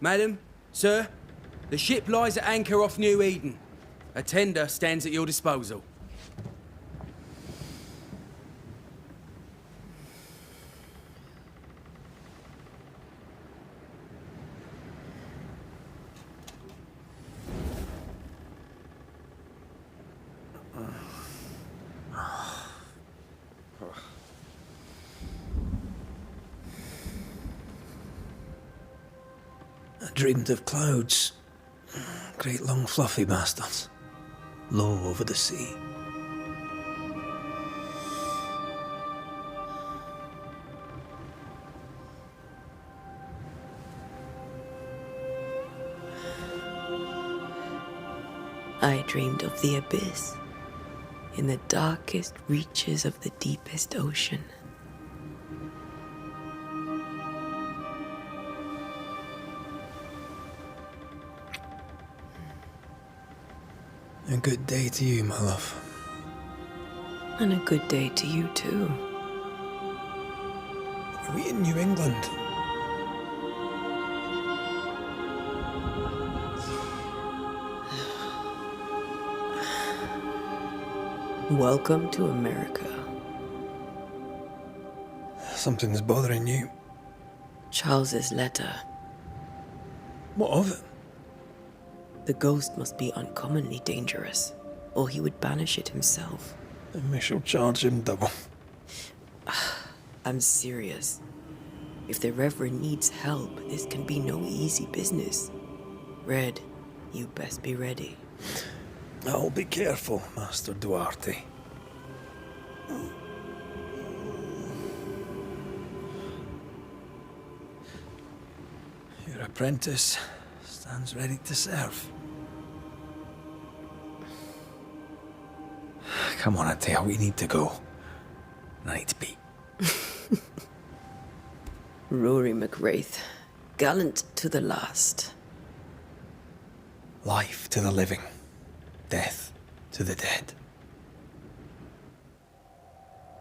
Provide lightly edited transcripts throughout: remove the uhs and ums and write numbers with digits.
Madam, sir, the ship lies at anchor off New Eden. A tender stands at your disposal. I dreamed of clouds. Great long fluffy bastards. Low over the sea. I dreamed of the abyss, in the darkest reaches of the deepest ocean. A good day to you, my love. And a good day to you, too. Are we in New England? Welcome to America. Something's bothering you. Charles's letter. What of it? The ghost must be uncommonly dangerous, or he would banish it himself. Then we shall charge him double. I'm serious. If the Reverend needs help, this can be no easy business. Red, you best be ready. I'll be careful, Master Duarte. Your apprentice stands ready to serve. Come on, Atea, we need to go. I need to be. Rory McWraith, gallant to the last. Life to the living, death to the dead.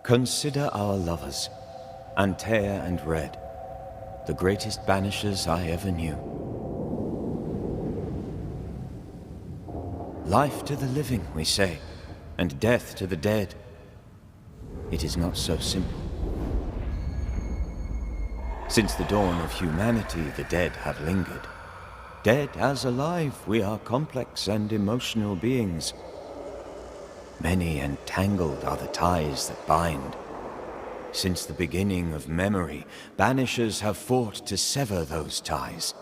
Consider our lovers, Antea and Red, the greatest banishers I ever knew. Life to the living, we say, and death to the dead. It is not so simple. Since the dawn of humanity, the dead have lingered. Dead as alive, we are complex and emotional beings. Many and tangled are the ties that bind. Since the beginning of memory, banishers have fought to sever those ties.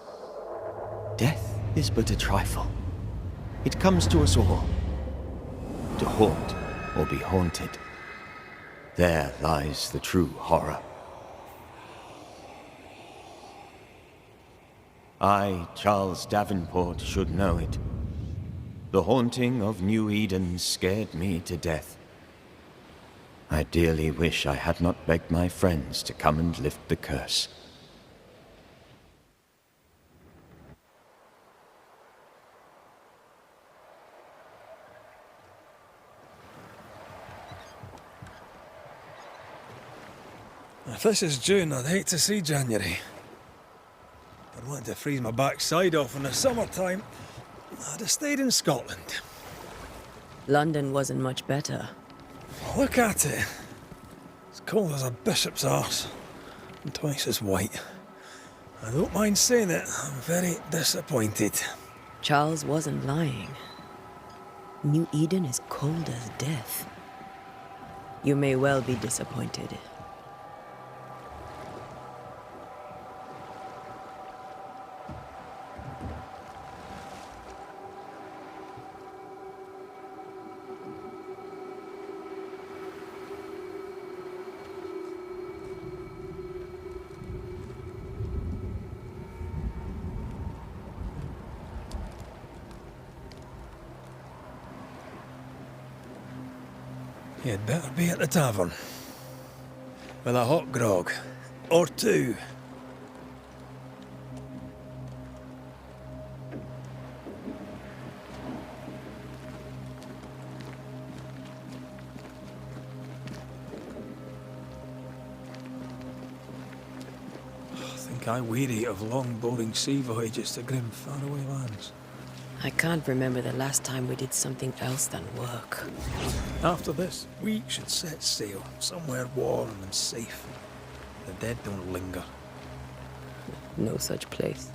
Death is but a trifle. It comes to us all. To haunt or be haunted. There lies the true horror. I, Charles Davenport, should know it. The haunting of New Eden scared me to death. I dearly wish I had not begged my friends to come and lift the curse. If this is June, I'd hate to see January. I'd want to freeze my backside off in the summertime. I'd have stayed in Scotland. London wasn't much better. Look at it. It's cold as a bishop's arse. And twice as white. I don't mind saying it, I'm very disappointed. Charles wasn't lying. New Eden is cold as death. You may well be disappointed. You'd better be at the tavern. With a hot grog. Or two. I think think I weary of long, boring sea voyages to grim, faraway lands. I can't remember the last time we did something else than work. After this, we should set sail somewhere warm and safe. The dead don't linger. No such place.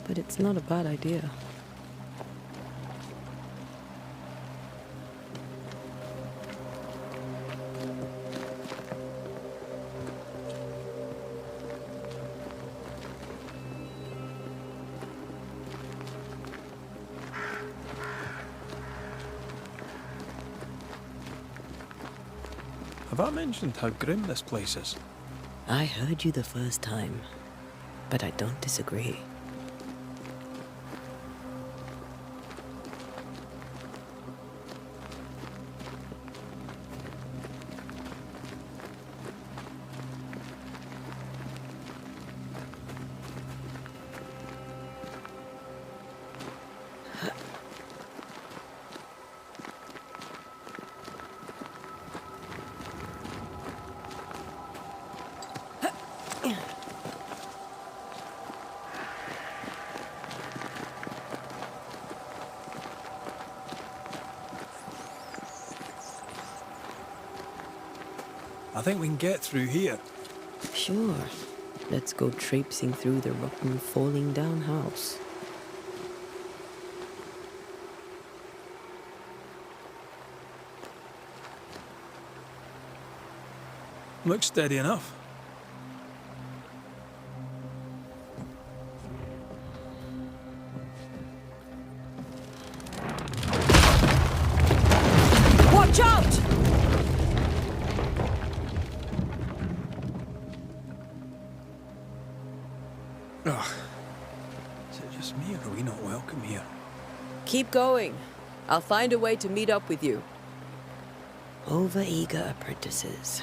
But it's not a bad idea. Have I mentioned how grim this place is? I heard you the first time, but I don't disagree. I think we can get through here. Sure. Let's go traipsing through the rotten, falling down house. Looks steady enough. Watch out! Ugh. Is it just me, or are we not welcome here? Keep going. I'll find a way to meet up with you. Over-eager apprentices.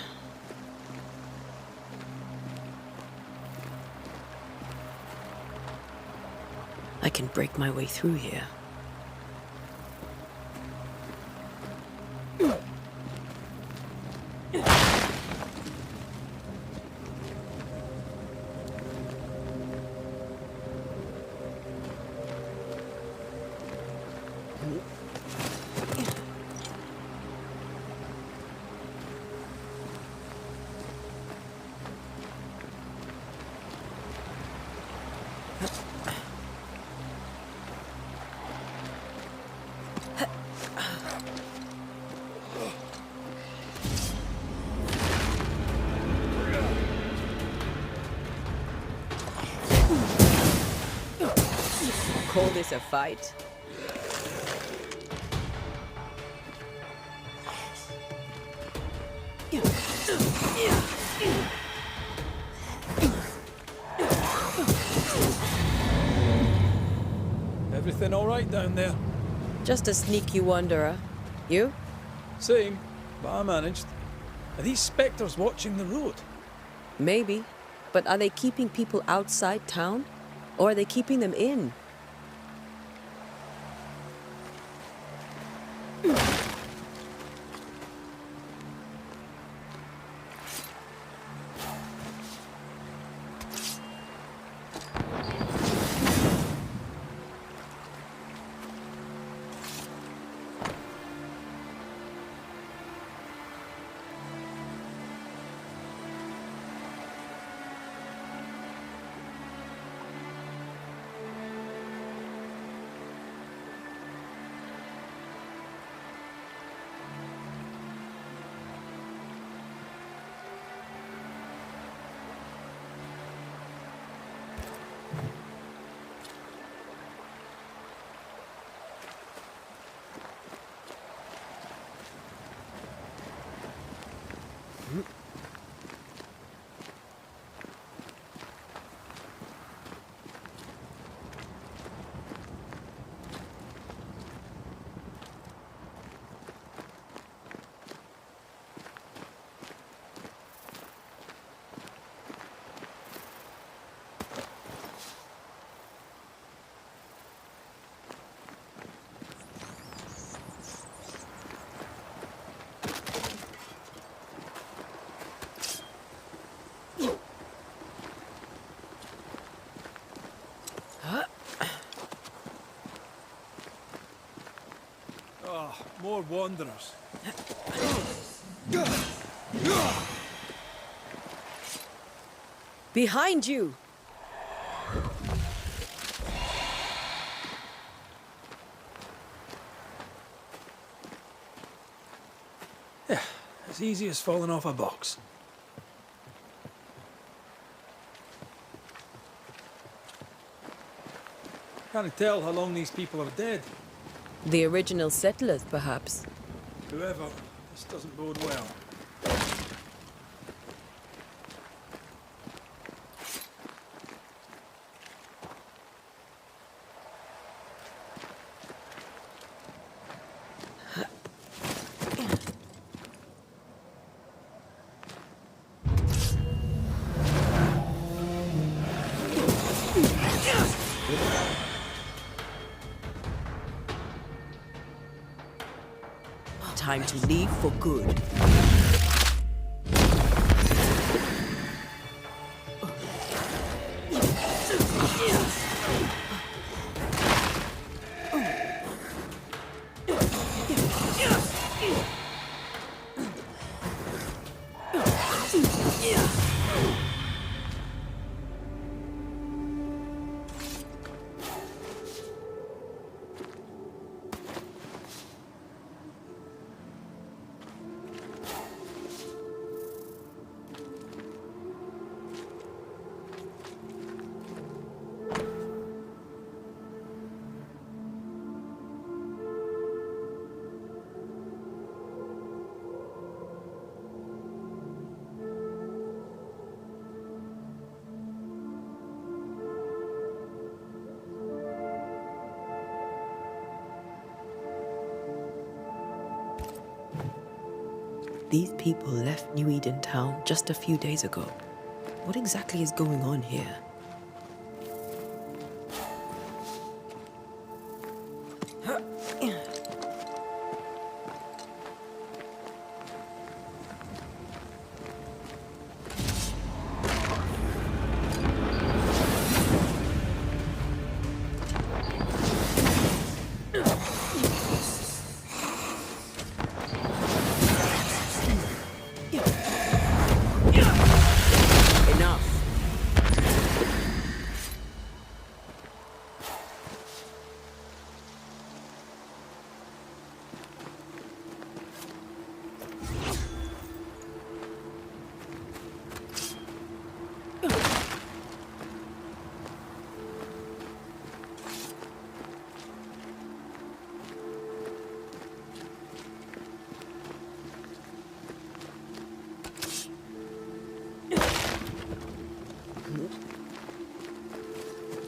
I can break my way through here. Call this a fight? Everything all right down there? Just a sneaky wanderer. You? Same, but I managed. Are these spectres watching the road? Maybe. But are they keeping people outside town? Or are they keeping them in? More wanderers. Behind you! Yeah, as easy as falling off a box. Can't tell how long these people are dead. The original settlers, perhaps. Whoever, this doesn't bode well. Time to leave for good. These people left New Eden Town just a few days ago. What exactly is going on here?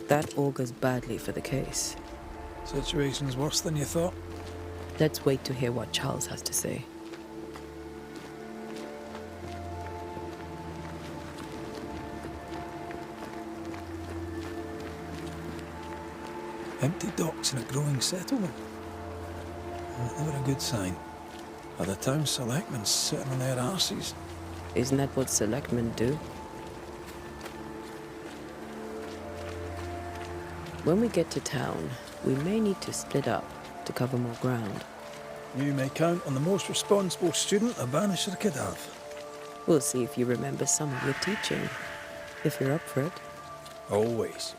That augurs badly for the case. Situation's worse than you thought. Let's wait to hear what Charles has to say. Empty docks in a growing settlement. Never a good sign. Are the town selectmen sitting on their arses? Isn't that what selectmen do? When we get to town, we may need to split up to cover more ground. You may count on the most responsible student a Banisher could have. We'll see if you remember some of your teaching, if you're up for it. Always.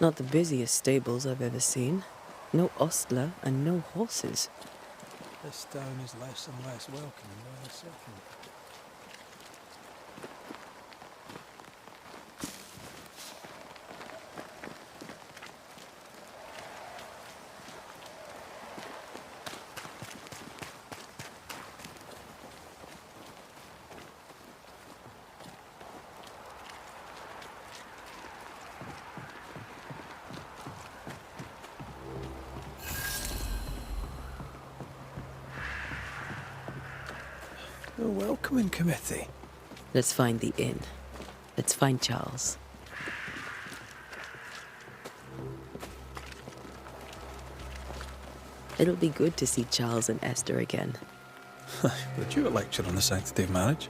Not the busiest stables I've ever seen. No ostler and no horses. This town is less and less welcoming by the second. A welcoming committee. Let's find the inn. Let's find Charles. It'll be good to see Charles and Esther again. Would you a lecture on the sanctity of marriage?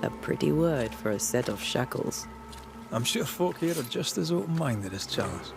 A pretty word for a set of shackles. I'm sure folk here are just as open-minded as Charles.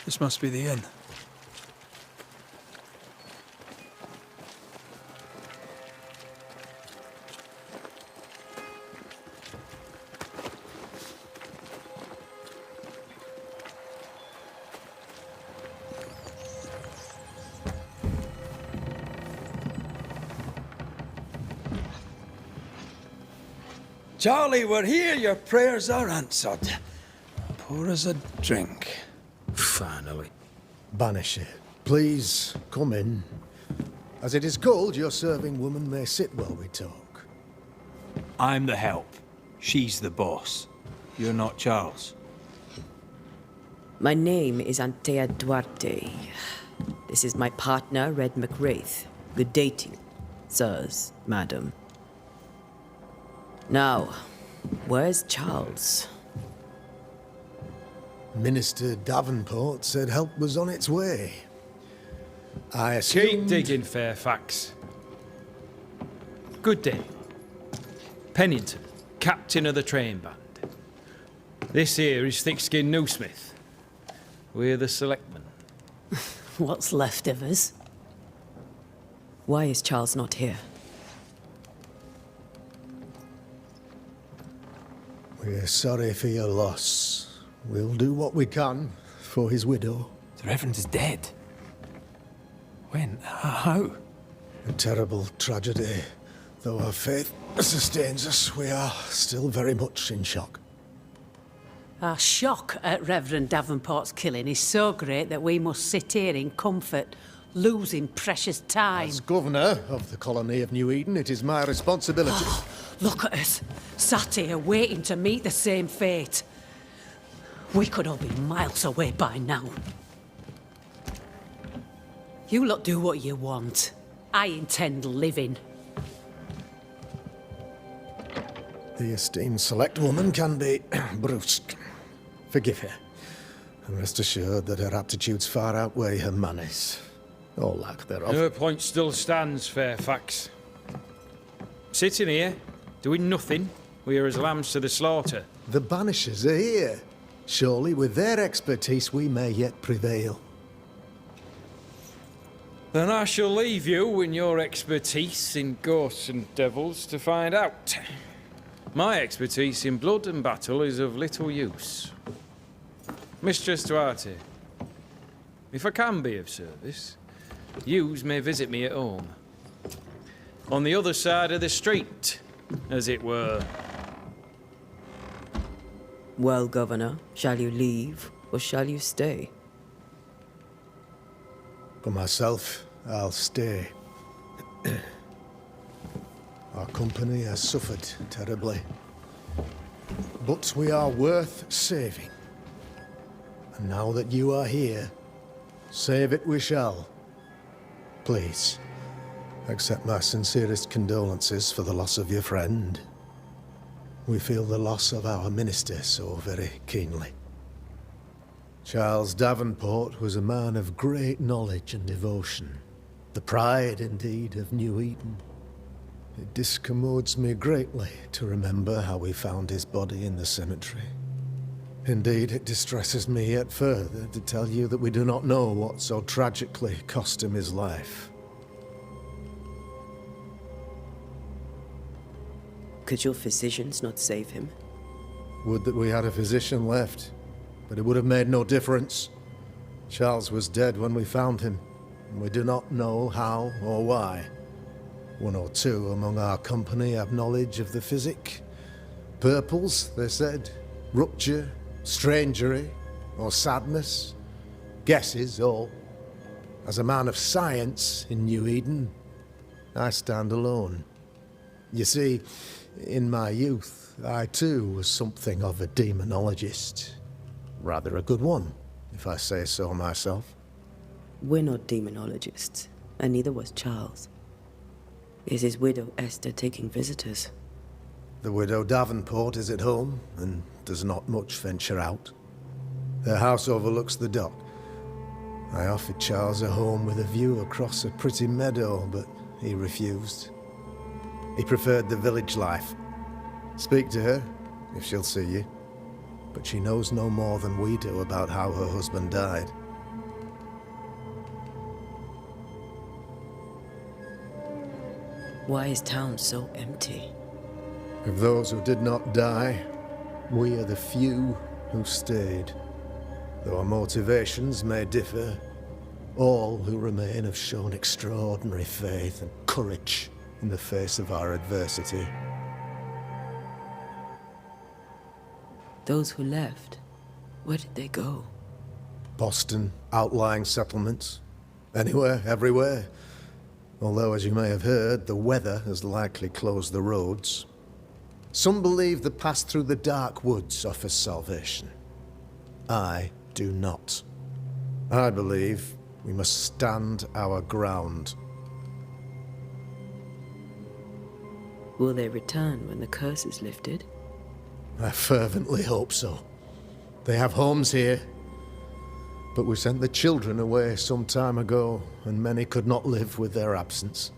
This must be the inn. Charlie, we're here. Your prayers are answered. Pour us a drink. Finally. Banisher, please come in. As it is cold, your serving woman may sit while we talk. I'm the help. She's the boss. You're not Charles. My name is Antea Duarte. This is my partner, Red McWraith. Good day to you, sirs, madam. Now, where's Charles? Minister Davenport said help was on its way. I Keep assumed... digging, Fairfax. Good day. Pennington, captain of the train band. This here is Thickskin Newsmith. We're the selectmen. What's left of us? Why is Charles not here? We're sorry for your loss. We'll do what we can for his widow. The Reverend is dead. When? How? A terrible tragedy. Though our faith sustains us, we are still very much in shock. Our shock at Reverend Davenport's killing is so great that we must sit here in comfort, losing precious time. As governor of the colony of New Eden, it is my responsibility. Look at us, sat here waiting to meet the same fate. We could all be miles away by now. You lot do what you want. I intend living. The esteemed select woman can be brusque. Forgive her. And rest assured that her aptitudes far outweigh her manners. Or lack thereof. Her point still stands, Fairfax. Sitting here, doing nothing, we are as lambs to the slaughter. The Banishers are here. Surely with their expertise we may yet prevail. Then I shall leave you and your expertise in ghosts and devils to find out. My expertise in blood and battle is of little use. Mistress Duarte, if I can be of service, yous may visit me at home. On the other side of the street, as it were. Well, Governor, shall you leave or shall you stay? For myself, I'll stay. Our company has suffered terribly. But we are worth saving. And now that you are here, save it we shall. Please, accept my sincerest condolences for the loss of your friend. We feel the loss of our minister so very keenly. Charles Davenport was a man of great knowledge and devotion. The pride, indeed, of New Eden. It discommodes me greatly to remember how we found his body in the cemetery. Indeed, it distresses me yet further to tell you that we do not know what so tragically cost him his life. Could your physicians not save him? Would that we had a physician left, but it would have made no difference. Charles was dead when we found him, and we do not know how or why. One or two among our company have knowledge of the physic. Purples, they said, rupture, strangery, or sadness. Guesses, all. As a man of science in New Eden, I stand alone. You see, in my youth, I too was something of a demonologist. Rather a good one, if I say so myself. We're not demonologists, and neither was Charles. Is his widow Esther taking visitors? The widow Davenport is at home, and does not much venture out. Her house overlooks the dock. I offered Charles a home with a view across a pretty meadow, but he refused. He preferred the village life. Speak to her, if she'll see you. But she knows no more than we do about how her husband died. Why is town so empty? Of those who did not die, we are the few who stayed. Though our motivations may differ, all who remain have shown extraordinary faith and courage in the face of our adversity. Those who left, where did they go? Boston, outlying settlements. Anywhere, everywhere. Although, as you may have heard, the weather has likely closed the roads. Some believe the path through the dark woods offers salvation. I do not. I believe we must stand our ground. Will they return when the curse is lifted? I fervently hope so. They have homes here. But we sent the children away some time ago, and many could not live with their absence.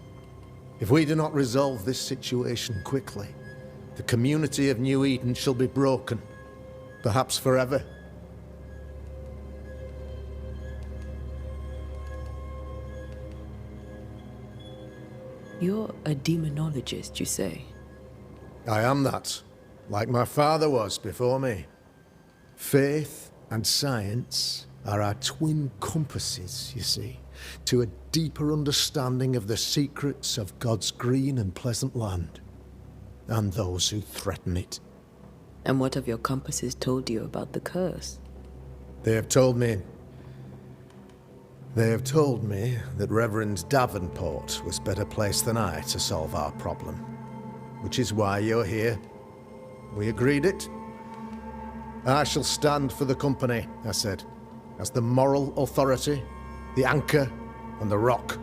If we do not resolve this situation quickly, the community of New Eden shall be broken, perhaps forever. You're a demonologist, you say? I am that, like my father was before me. Faith and science are our twin compasses, you see, to a deeper understanding of the secrets of God's green and pleasant land, and those who threaten it. And what have your compasses told you about the curse? They have told me that Reverend Davenport was better placed than I to solve our problem, which is why you're here. We agreed it. I shall stand for the company, I said, as the moral authority, the anchor, and the rock,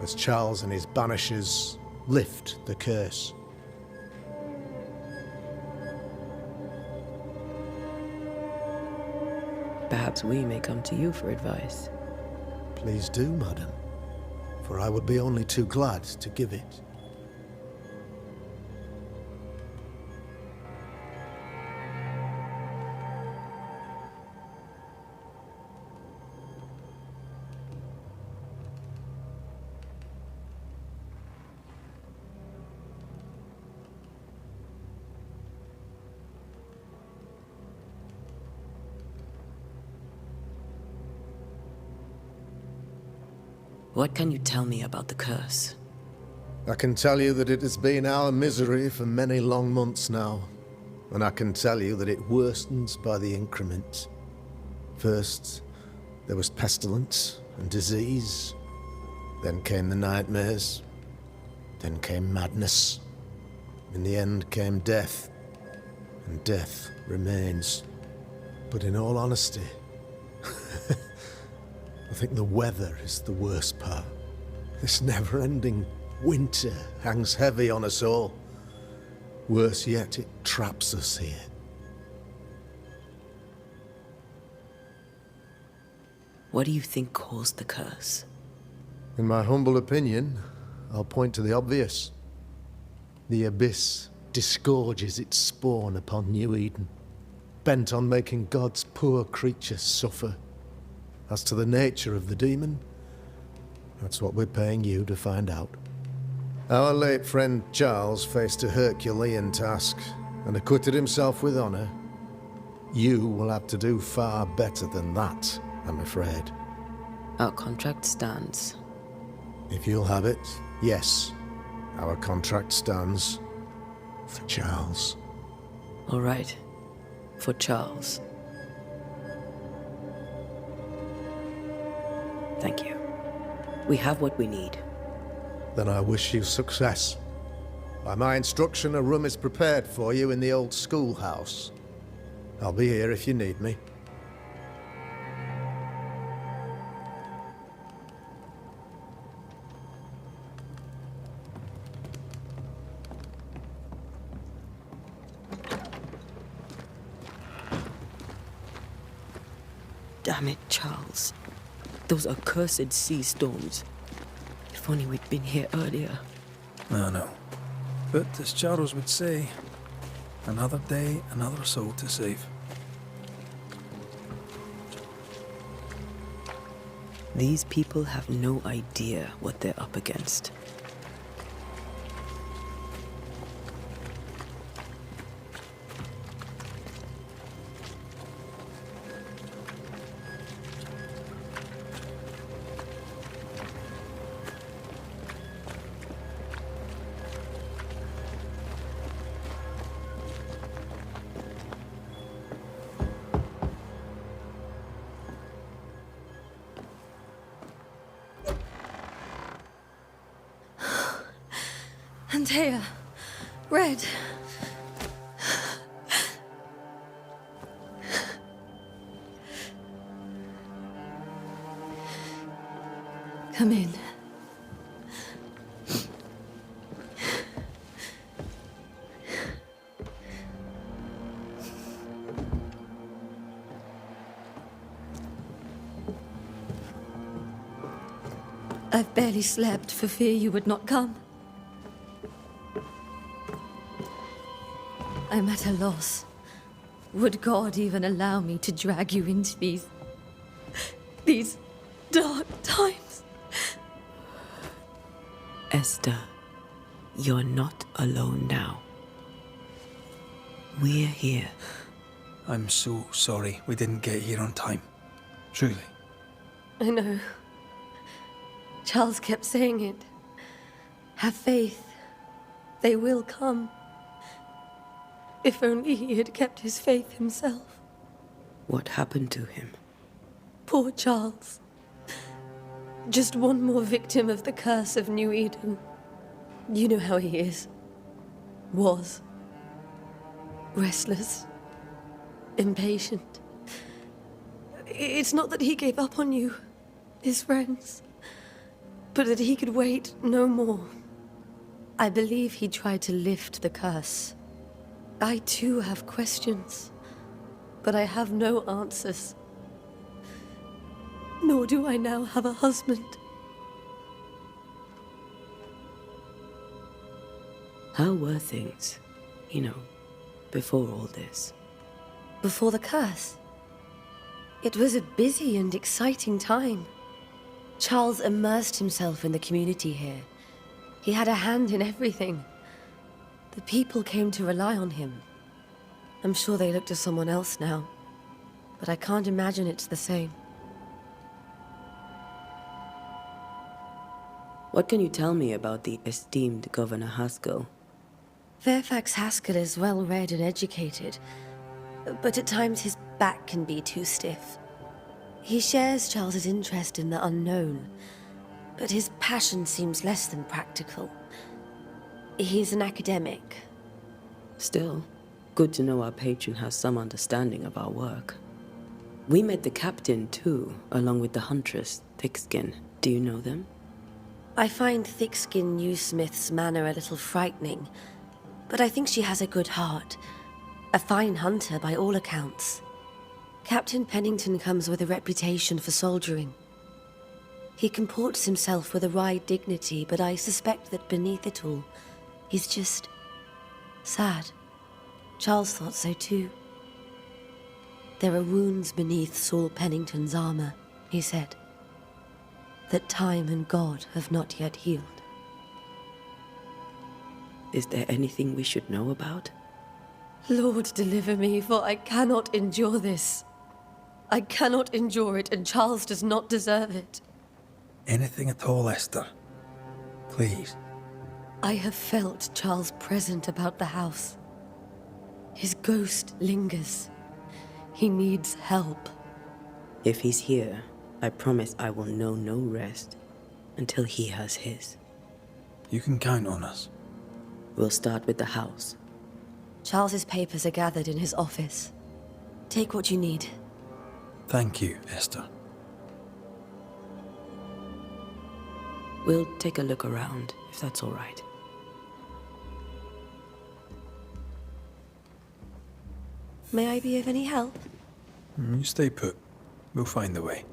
as Charles and his Banishers lift the curse. Perhaps we may come to you for advice. Please do, madam, for I would be only too glad to give it. What can you tell me about the curse? I can tell you that it has been our misery for many long months now, and I can tell you that it worsens by the increment. First, there was pestilence and disease. Then came the nightmares. Then came madness. In the end came death, and death remains. But in all honesty, I think the weather is the worst part. This never-ending winter hangs heavy on us all. Worse yet, it traps us here. What do you think caused the curse? In my humble opinion, I'll point to the obvious. The abyss disgorges its spawn upon New Eden, bent on making God's poor creatures suffer. As to the nature of the demon, that's what we're paying you to find out. Our late friend Charles faced a Herculean task, and acquitted himself with honour. You will have to do far better than that, I'm afraid. Our contract stands. If you'll have it, yes. Our contract stands for Charles. All right. For Charles. Thank you. We have what we need. Then I wish you success. By my instruction, a room is prepared for you in the old schoolhouse. I'll be here if you need me. Damn it, Charles. Those accursed sea storms. If only we'd been here earlier. I know. But as Charles would say, another day, another soul to save. These people have no idea what they're up against. Antea, Red. Come in. I've barely slept for fear you would not come. I'm at a loss. Would God even allow me to drag you into these dark times? Esther, you're not alone now. We're here. I'm so sorry we didn't get here on time. Truly. I know. Charles kept saying it. Have faith. They will come. If only he had kept his faith himself. What happened to him? Poor Charles. Just one more victim of the curse of New Eden. You know how he is. Was. Restless. Impatient. It's not that he gave up on you, his friends, but that he could wait no more. I believe he tried to lift the curse. I too have questions, but I have no answers. Nor do I now have a husband. How were things, before all this? Before the curse? It was a busy and exciting time. Charles immersed himself in the community here. He had a hand in everything. The people came to rely on him. I'm sure they look to someone else now, but I can't imagine it's the same. What can you tell me about the esteemed Governor Haskell? Fairfax Haskell is well-read and educated, but at times his back can be too stiff. He shares Charles's interest in the unknown, but his passion seems less than practical. He's an academic. Still, good to know our patron has some understanding of our work. We met the captain, too, along with the huntress, Thickskin. Do you know them? I find Thickskin Newsmith's manner a little frightening, but I think she has a good heart. A fine hunter by all accounts. Captain Pennington comes with a reputation for soldiering. He comports himself with a wry dignity, but I suspect that beneath it all, he's just sad. Charles thought so too. There are wounds beneath Saul Pennington's armor, he said, that time and God have not yet healed. Is there anything we should know about? Lord, deliver me, for I cannot endure this. I cannot endure it, and Charles does not deserve it. Anything at all, Esther. Please. I have felt Charles present about the house. His ghost lingers. He needs help. If he's here, I promise I will know no rest until he has his. You can count on us. We'll start with the house. Charles's papers are gathered in his office. Take what you need. Thank you, Esther. We'll take a look around, if that's all right. May I be of any help? You stay put. We'll find the way.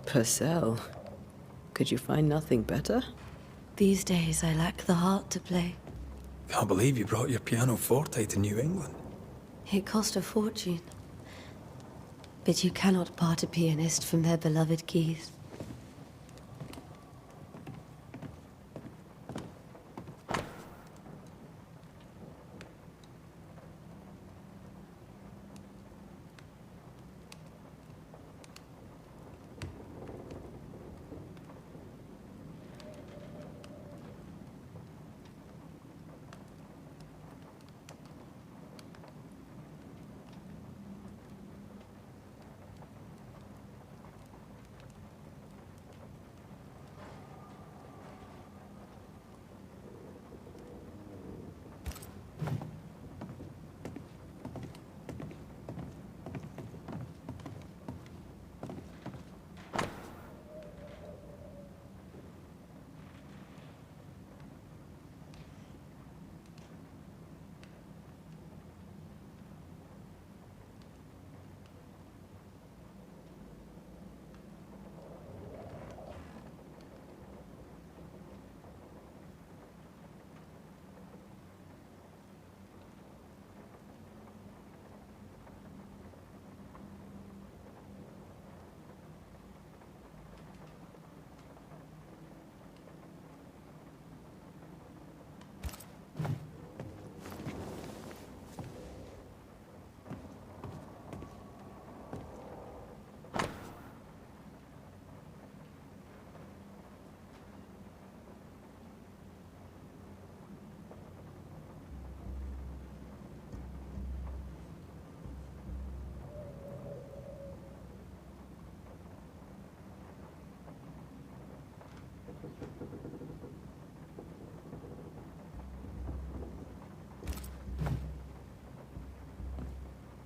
Purcell, could you find nothing better? These days, I lack the heart to play. Can't believe you brought your pianoforte to New England. It cost a fortune. But you cannot part a pianist from their beloved keys.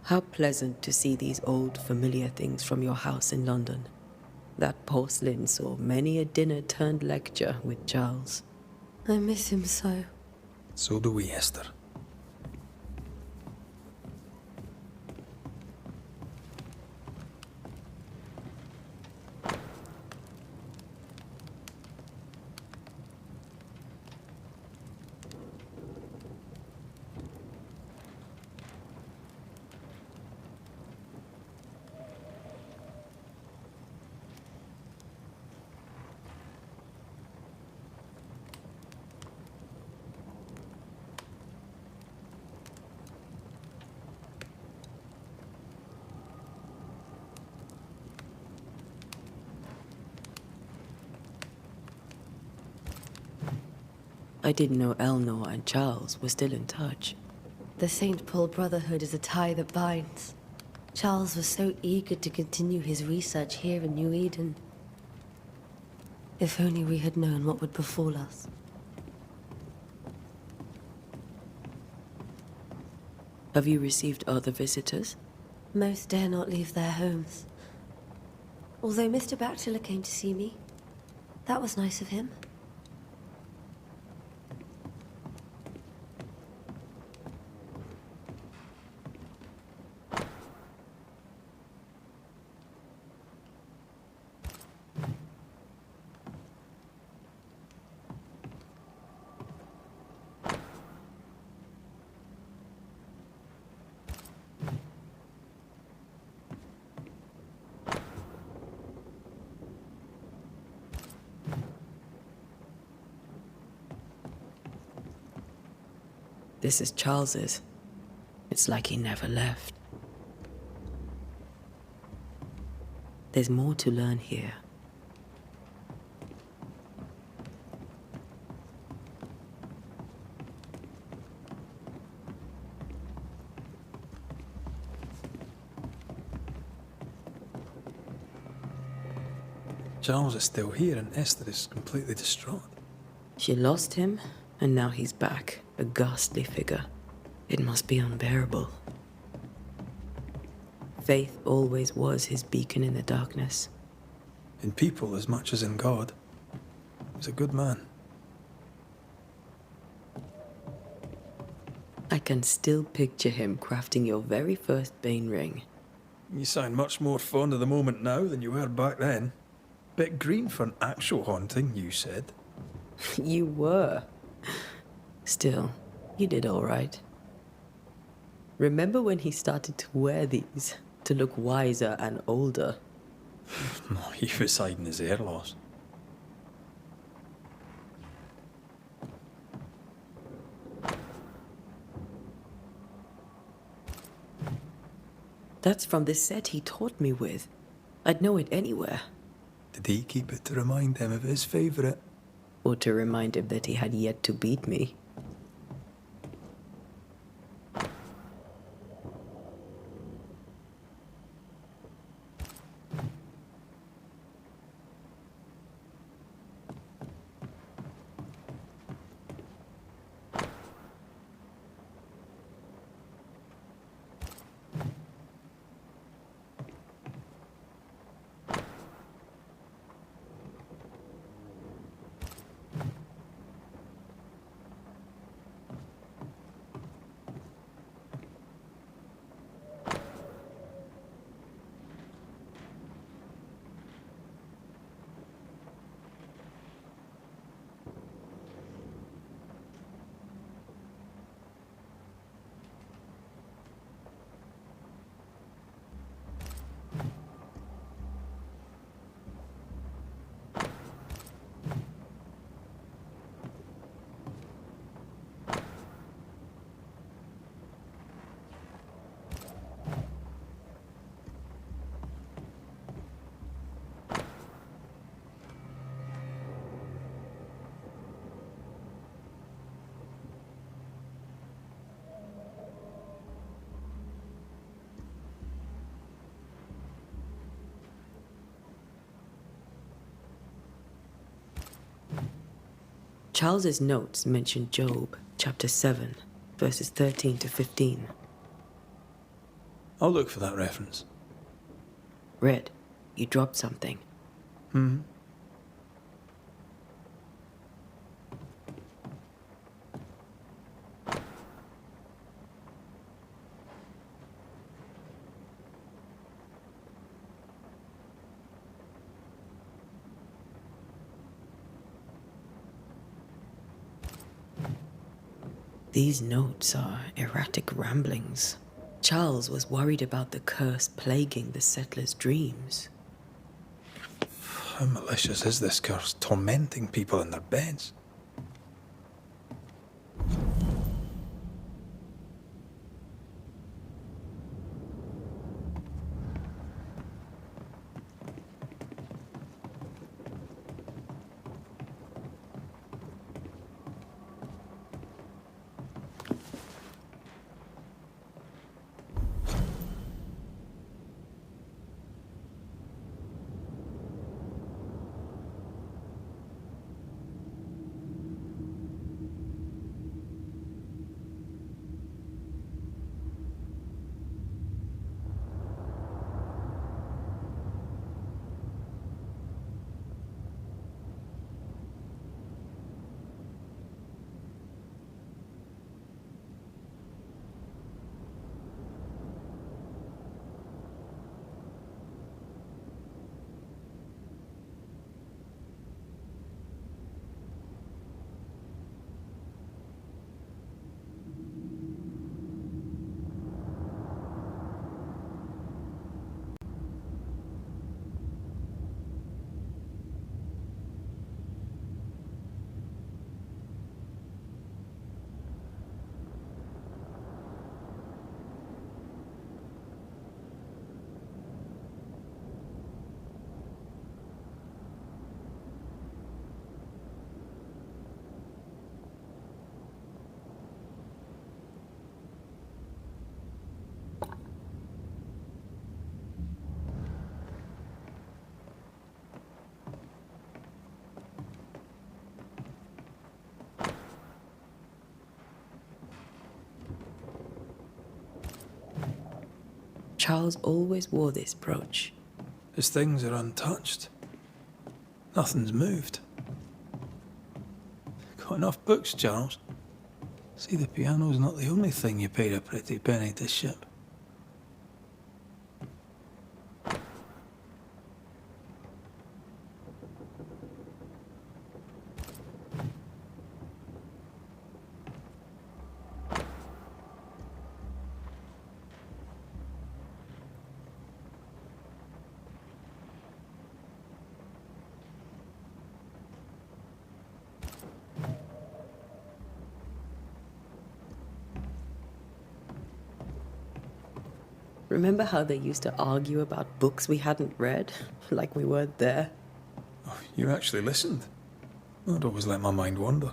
How pleasant to see these old, familiar things from your house in London. That porcelain saw many a dinner-turned-lecture with Charles. I miss him so. So do we, Esther. I didn't know Eleanor and Charles were still in touch. The St. Paul Brotherhood is a tie that binds. Charles was so eager to continue his research here in New Eden. If only we had known what would befall us. Have you received other visitors? Most dare not leave their homes. Although Mr. Bachelor came to see me. That was nice of him. This is Charles's. It's like he never left. There's more to learn here. Charles is still here and Esther is completely distraught. She lost him, and now he's back, a ghastly figure. It must be unbearable. Faith always was his beacon in the darkness. In people as much as in God. He's a good man. I can still picture him crafting your very first Bane ring. You sound much more fond of the moment now than you were back then. Bit green for an actual haunting, you said. You were. Still, you did all right. Remember when he started to wear these to look wiser and older? No, he was hiding his hair loss. That's from the set he taught me with. I'd know it anywhere. Did he keep it to remind him of his favourite? Or to remind him that he had yet to beat me. Charles's notes mention Job, chapter 7, verses 13 to 15. I'll look for that reference. Red, you dropped something. These notes are erratic ramblings. Charles was worried about the curse plaguing the settlers' dreams. How malicious is this curse, tormenting people in their beds? Charles always wore this brooch. His things are untouched. Nothing's moved. Got enough books, Charles? See, the piano's not the only thing you paid a pretty penny to ship. Remember how they used to argue about books we hadn't read? Like we weren't there? Oh, you actually listened? I'd always let my mind wander.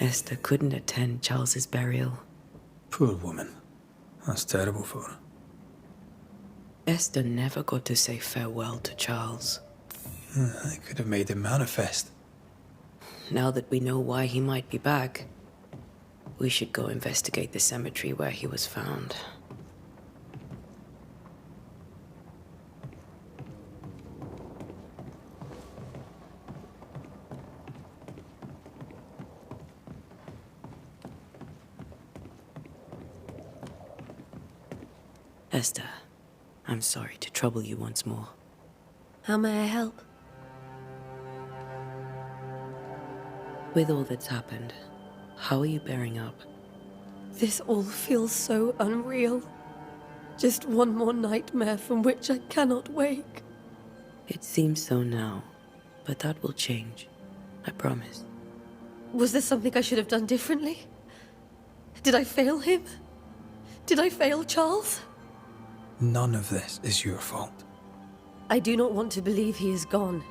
Esther couldn't attend Charles's burial. Poor woman. That's terrible for her. Esther never got to say farewell to Charles. I could have made him manifest. Now that we know why he might be back, we should go investigate the cemetery where he was found. Esther, I'm sorry to trouble you once more. How may I help? With all that's happened, how are you bearing up? This all feels so unreal. Just one more nightmare from which I cannot wake. It seems so now, but that will change. I promise. Was there something I should have done differently? Did I fail him? Did I fail Charles? None of this is your fault. I do not want to believe he is gone.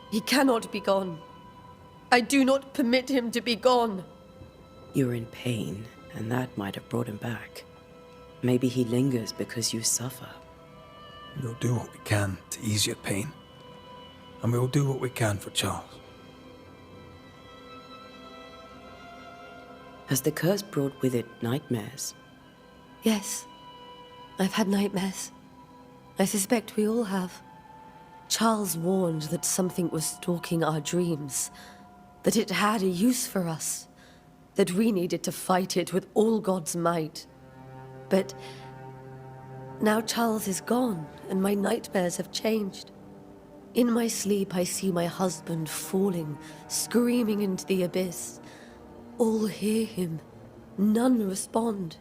He cannot be gone. I do not permit him to be gone. You're in pain, and that might have brought him back. Maybe he lingers because you suffer. We'll do what we can to ease your pain. And we'll do what we can for Charles. Has the curse brought with it nightmares? Yes. I've had nightmares. I suspect we all have. Charles warned that something was stalking our dreams, that it had a use for us, that we needed to fight it with all God's might. But now Charles is gone, and my nightmares have changed. In my sleep, I see my husband falling, screaming into the abyss. All hear him. None respond.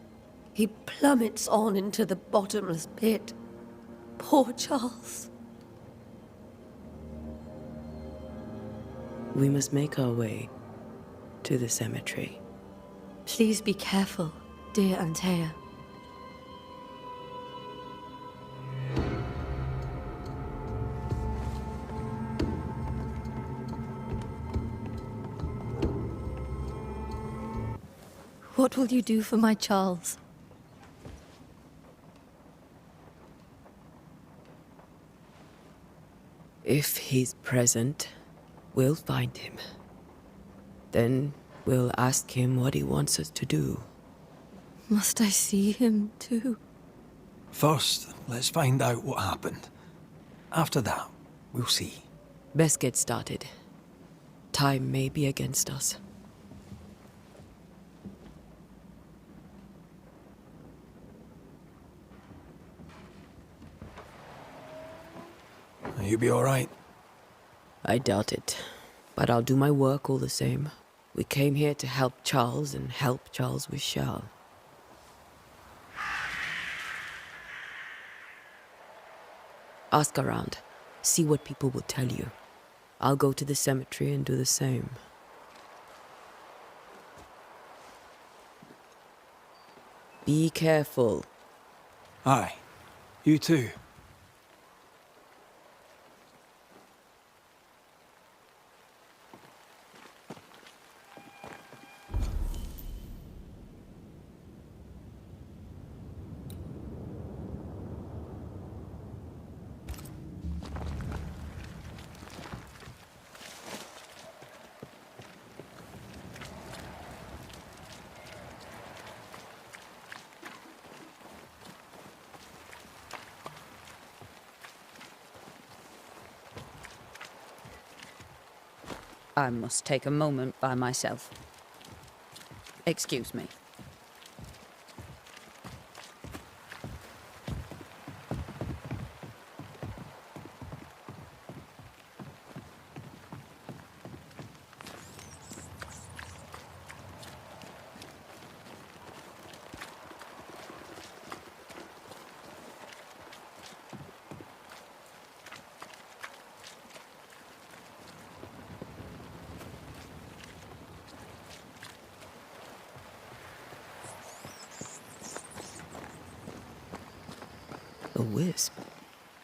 He plummets on into the bottomless pit. Poor Charles. We must make our way to the cemetery. Please be careful, dear Antea. What will you do for my Charles? If he's present, we'll find him. Then we'll ask him what he wants us to do. Must I see him too? First, let's find out what happened. After that, we'll see. Best get started. Time may be against us. You'll be all right. I doubt it, but I'll do my work all the same. We came here to help Charles, and help Charles we shall. Ask around. See what people will tell you. I'll go to the cemetery and do the same. Be careful. Aye. You too. I must take a moment by myself. Excuse me. A wisp.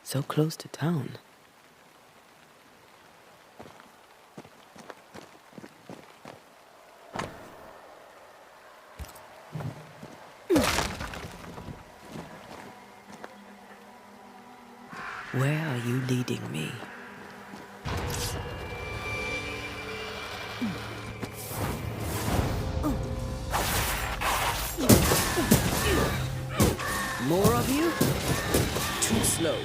So close to town. Where are you leading me? More of you? Too slow.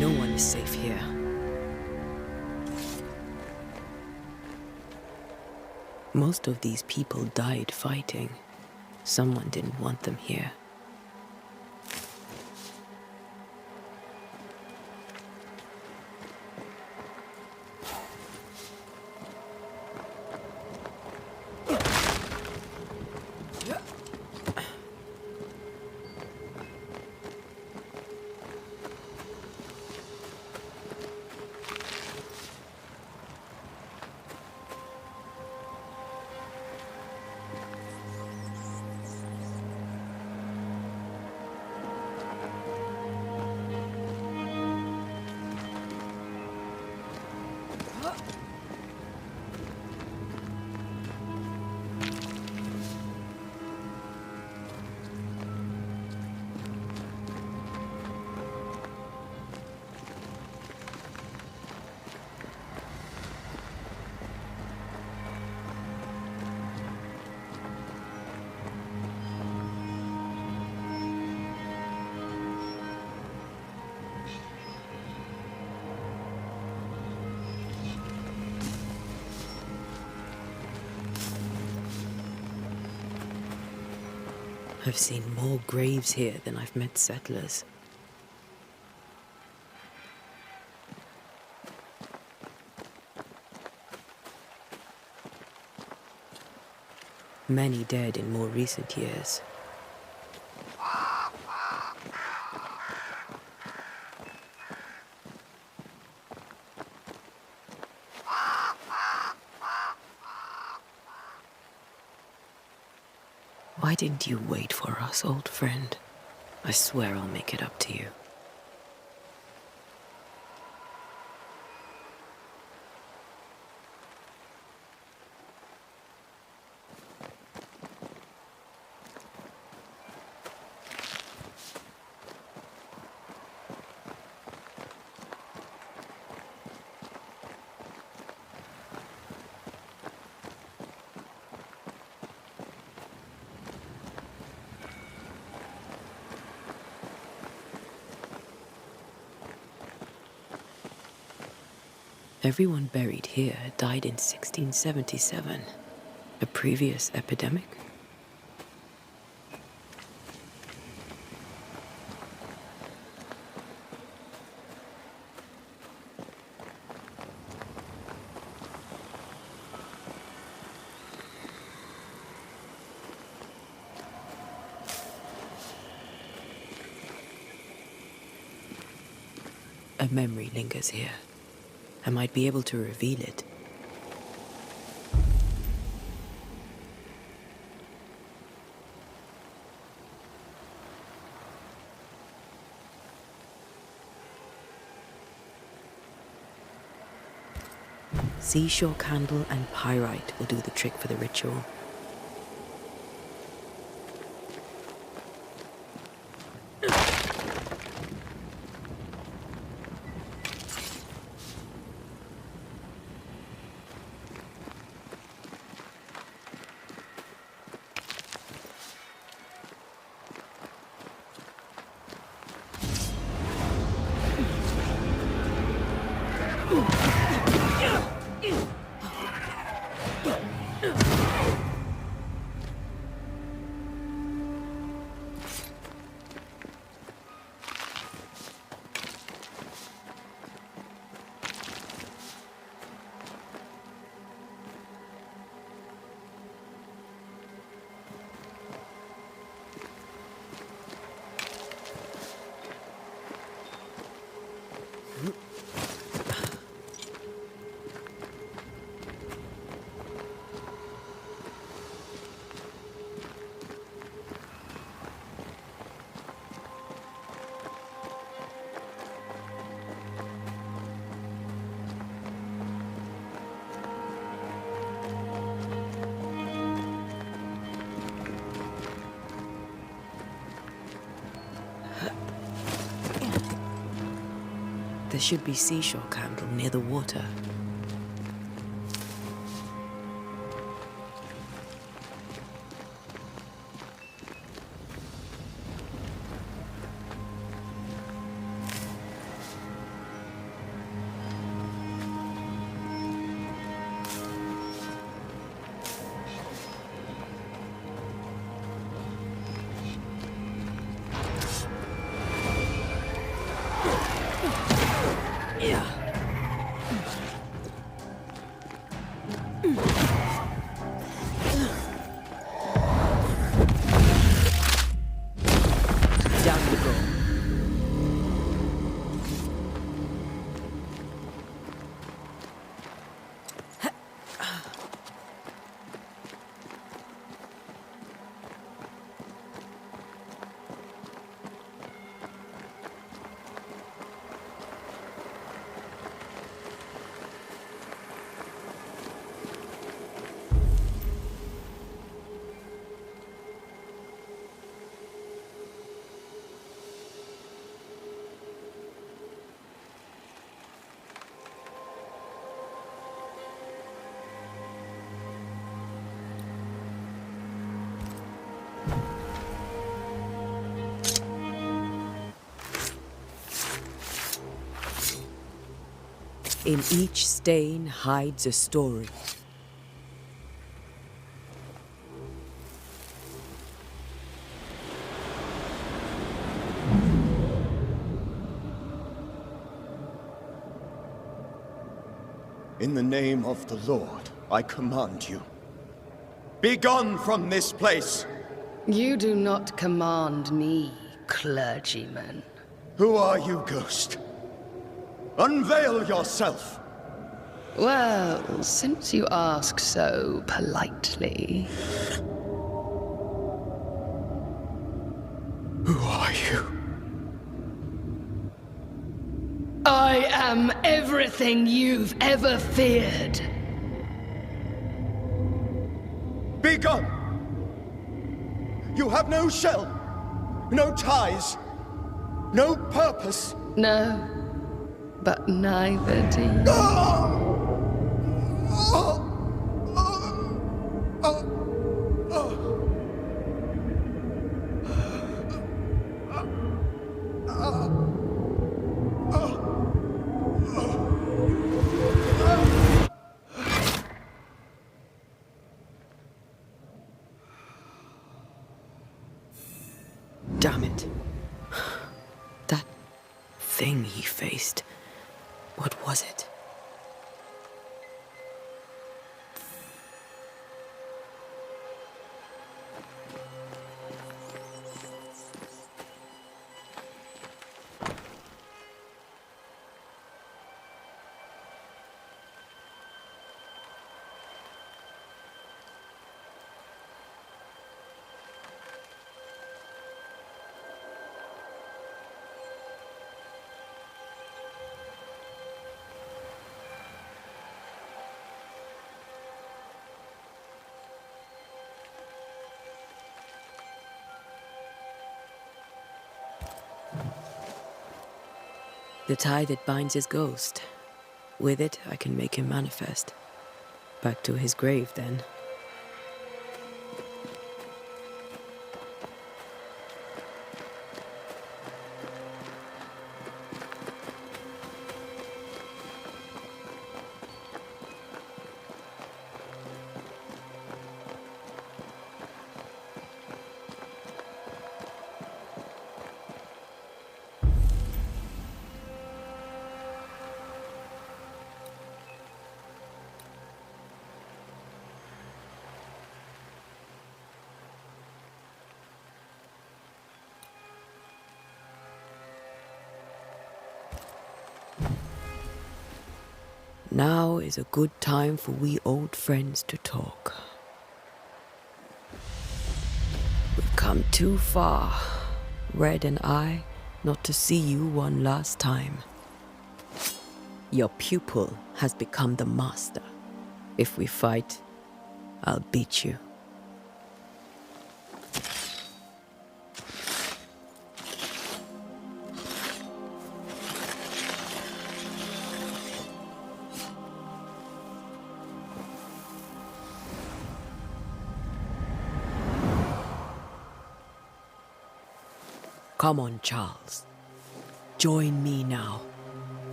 No one is safe here. Most of these people died fighting. Someone didn't want them here. I've seen more graves here than I've met settlers. Many dead in more recent years. Why didn't you wait for us, old friend? I swear I'll make it up to you. Everyone buried here died in 1677. A previous epidemic? A memory lingers here. I might be able to reveal it. Seashore candle and pyrite will do the trick for the ritual. There should be seashore candle near the water. In each stain hides a story. In the name of the Lord, I command you. Be gone from this place! You do not command me, clergyman. Who are you, ghost? Unveil yourself! Well, since you ask so politely... Who are you? I am everything you've ever feared. Be gone! You have no shell, no ties, no purpose. No, but neither do you. Damn it. That thing he faced. What was it? The tie that binds his ghost. With it, I can make him manifest. Back to his grave, then. Now is a good time for we old friends to talk. We've come too far, Red and I, not to see you one last time. Your pupil has become the master. If we fight, I'll beat you. Come on, Charles. Join me now.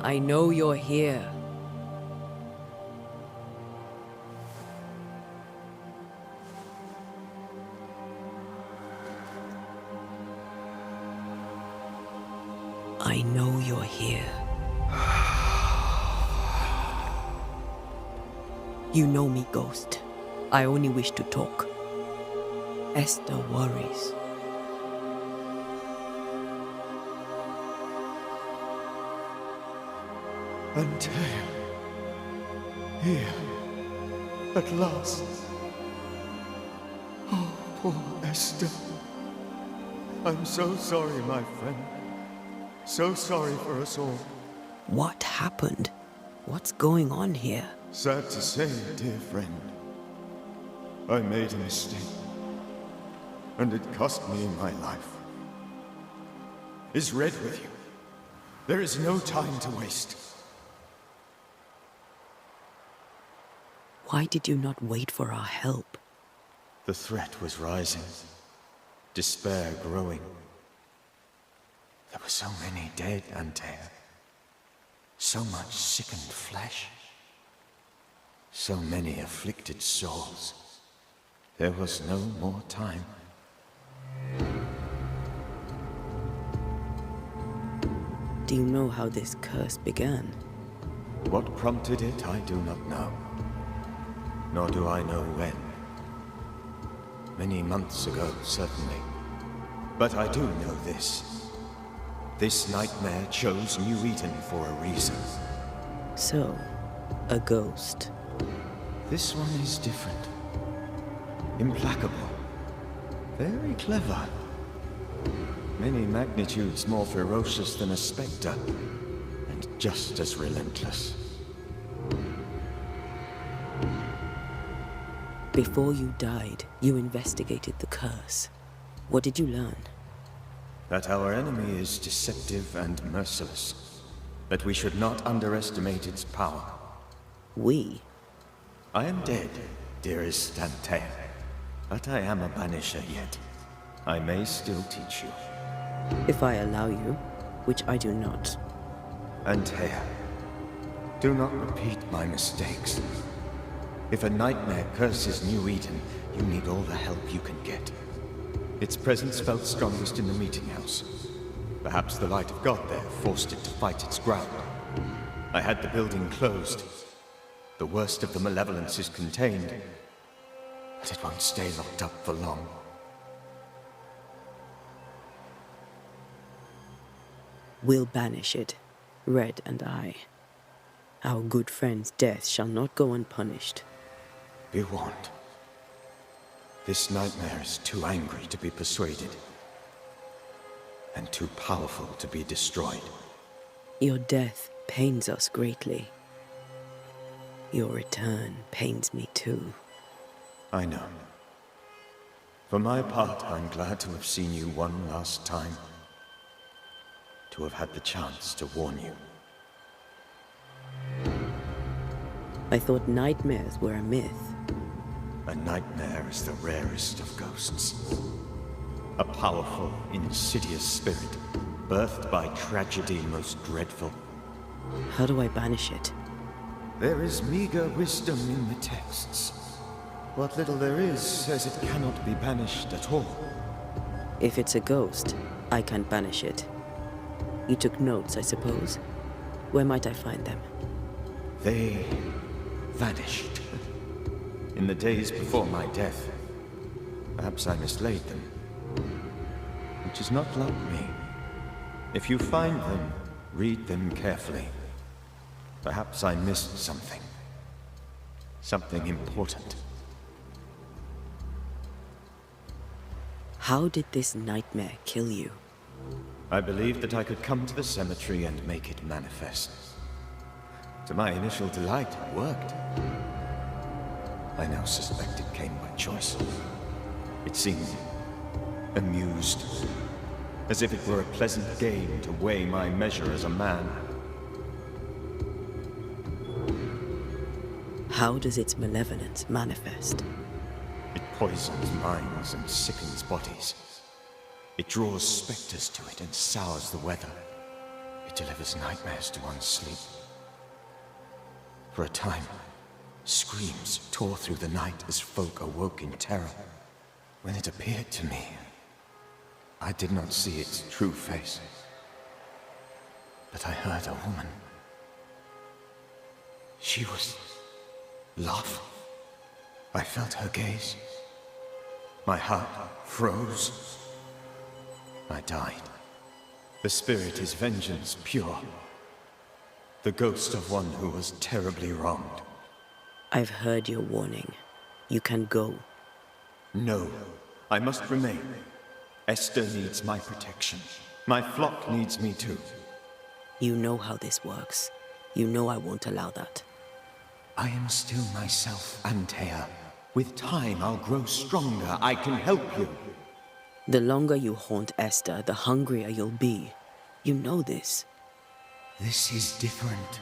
I know you're here. I know you're here. You know me, Ghost. I only wish to talk. Esther worries. Antea, here, at last. Oh, poor Esther. I'm so sorry, my friend. So sorry for us all. What happened? What's going on here? Sad to say, dear friend, I made a mistake. And it cost me my life. Is Red with you? There is no time to waste. Why did you not wait for our help? The threat was rising. Despair growing. There were so many dead, Antea. So much sickened flesh. So many afflicted souls. There was no more time. Do you know how this curse began? What prompted it, I do not know. Nor do I know when. Many months ago, certainly. But I do know this. This nightmare chose New Eden for a reason. So, a ghost. This one is different. Implacable. Very clever. Many magnitudes more ferocious than a spectre, and just as relentless. Before you died, you investigated the curse. What did you learn? That our enemy is deceptive and merciless. That we should not underestimate its power. We? I am dead, dearest Antea. But I am a banisher yet. I may still teach you. If I allow you, which I do not. Antea, do not repeat my mistakes. If a nightmare curses New Eden, you need all the help you can get. Its presence felt strongest in the meeting house. Perhaps the light of God there forced it to fight its ground. I had the building closed. The worst of the malevolence is contained, but it won't stay locked up for long. We'll banish it, Red and I. Our good friend's death shall not go unpunished. Be warned. This nightmare is too angry to be persuaded, and too powerful to be destroyed. Your death pains us greatly. Your return pains me too. I know. For my part, I'm glad to have seen you one last time. To have had the chance to warn you. I thought nightmares were a myth. A nightmare is the rarest of ghosts. A powerful, insidious spirit, birthed by tragedy most dreadful. How do I banish it? There is meager wisdom in the texts. What little there is says it cannot be banished at all. If it's a ghost, I can't banish it. You took notes, I suppose? Where might I find them? They vanished. In the days before my death. Perhaps I mislaid them. Which is not like me. If you find them, read them carefully. Perhaps I missed something. Something important. How did this nightmare kill you? I believed that I could come to the cemetery and make it manifest. To my initial delight, it worked. I now suspect it came by choice. It seemed amused, as if it were a pleasant game to weigh my measure as a man. How does its malevolence manifest? It poisons minds and sickens bodies. It draws specters to it and sours the weather. It delivers nightmares to one's sleep. For a time, screams tore through the night as folk awoke in terror. When it appeared to me, I did not see its true face. But I heard a woman. She was love. I felt her gaze. My heart froze. I died. The spirit is vengeance pure. The ghost of one who was terribly wronged. I've heard your warning. You can go. No, I must remain. Esther needs my protection. My flock needs me too. You know how this works. You know I won't allow that. I am still myself, Antea. With time, I'll grow stronger. I can help you. The longer you haunt Esther, the hungrier you'll be. You know this. This is different.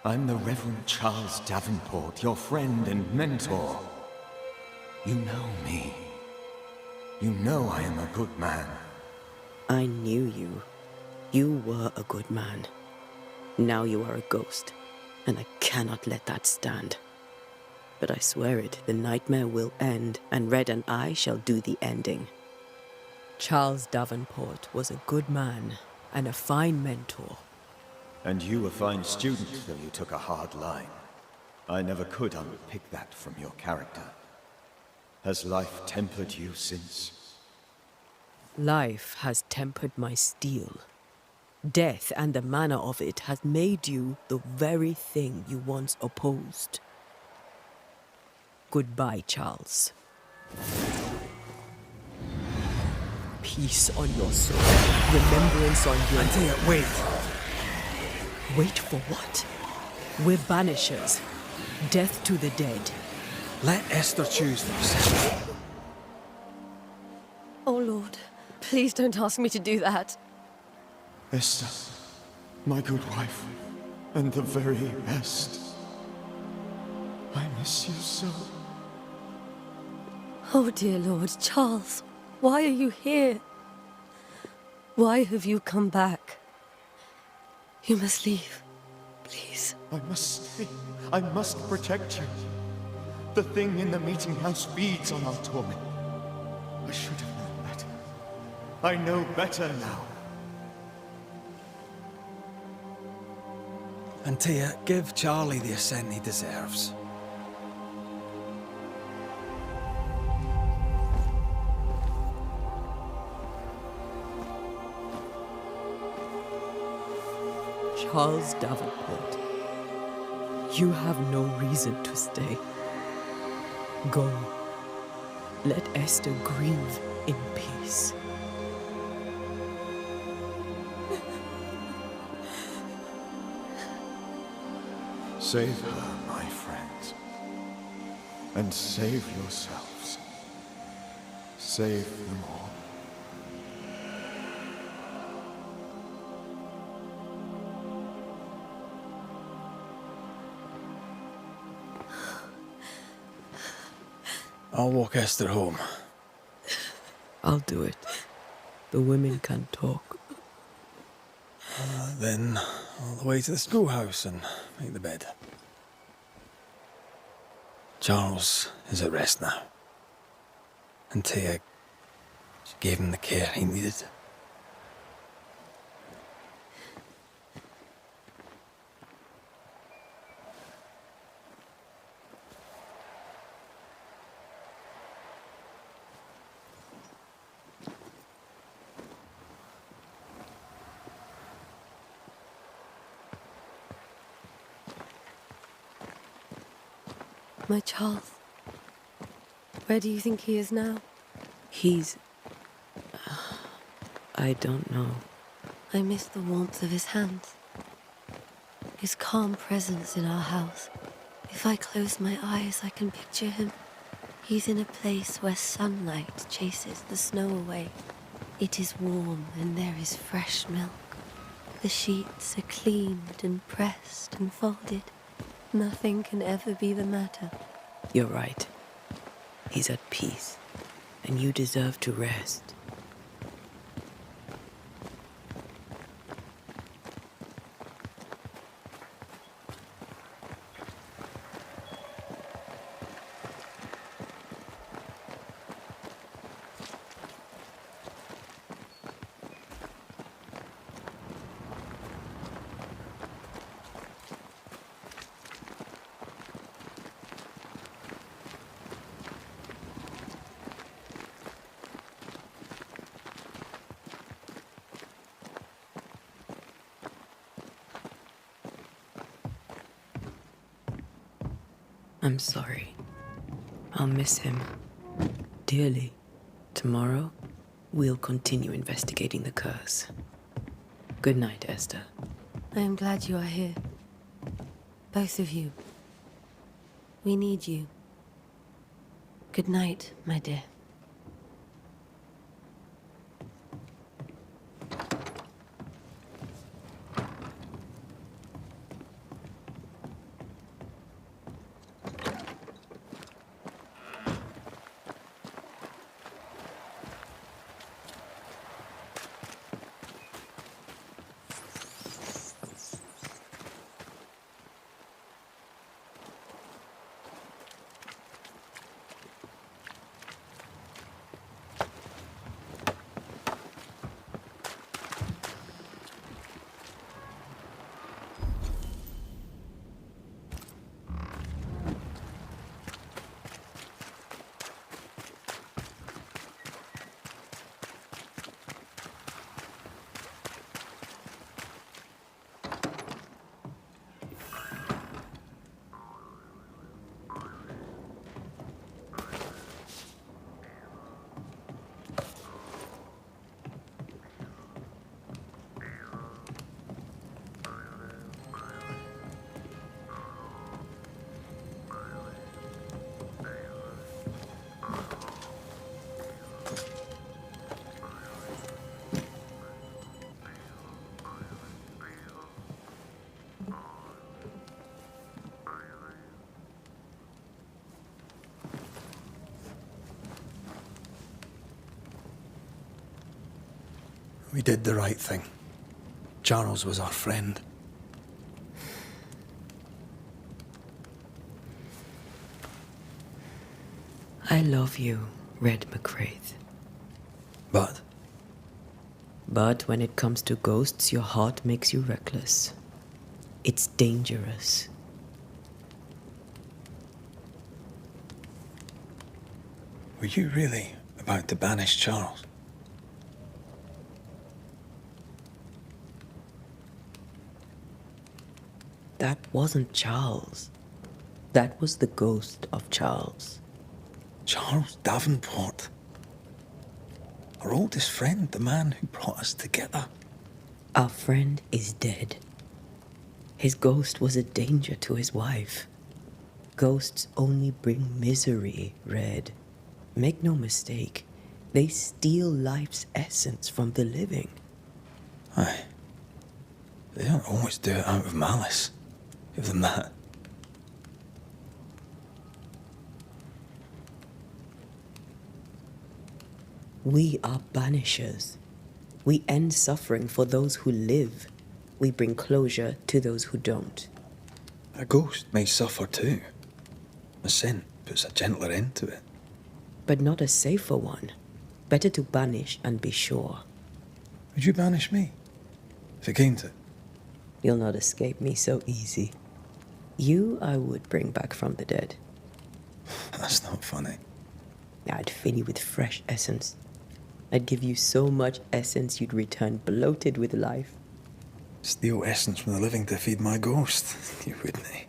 I'm the Reverend Charles Davenport, your friend and mentor. You know me. You know I am a good man. I knew you. You were a good man. Now you are a ghost, and I cannot let that stand. But I swear it, the nightmare will end, and Red and I shall do the ending. Charles Davenport was a good man and a fine mentor. And you a fine student, though you took a hard line. I never could unpick that from your character. Has life tempered you since? Life has tempered my steel. Death and the manner of it has made you the very thing you once opposed. Goodbye, Charles. Peace on your soul. Remembrance on your... Antea, wait. Wait for what? We're banishers. Death to the dead. Let Esther choose for herself. Oh, Lord, please don't ask me to do that. Esther, my good wife, and the very best. I miss you so. Oh, dear Lord, Charles, why are you here? Why have you come back? You must leave, please. I must stay. I must protect you. The thing in the meeting house feeds on our torment. I should have known better. I know better now. Antea, give Charlie the ascent he deserves. Charles Davenport, you have no reason to stay. Go. Let Esther grieve in peace. Save her, my friends. And save yourselves. save them all. I'll walk Esther home. I'll do it. The women can talk. Then all the way to the schoolhouse and make the bed. Charles is at rest now. And Tia, she gave him the care he needed. My Charles. Where do you think he is now? He's... I don't know. I miss the warmth of his hands. His calm presence in our house. If I close my eyes, I can picture him. He's in a place where sunlight chases the snow away. It is warm and there is fresh milk. The sheets are cleaned and pressed and folded. Nothing can ever be the matter. You're right. He's at peace, and you deserve to rest. I'm sorry. I'll miss him dearly. Tomorrow, we'll continue investigating the curse. Good night, Esther. I am glad you are here. Both of you. We need you. Good night, my dear. We did the right thing. Charles was our friend. I love you, Red McCraith. But But when it comes to ghosts, your heart makes you reckless. It's dangerous. were you really about to banish Charles? That wasn't Charles. That was the ghost of Charles. Charles Davenport. Our oldest friend, the man who brought us together. Our friend is dead. His ghost was a danger to his wife. Ghosts only bring misery, Red. Make no mistake, They steal life's essence from the living. Aye. They don't always do it out of malice. Give them that. We are banishers. We end suffering for those who live. We bring closure to those who don't. A ghost may suffer too. A sin puts a gentler end to it. But not a safer one. Better to banish and be sure. Would you banish me? If it came to it? You'll not escape me so easy. You I would bring back from the dead. That's not funny. I'd fill you with fresh essence. I'd give you so much essence you'd return bloated with life. Steal essence from the living to feed my ghost. You wouldn't, eh?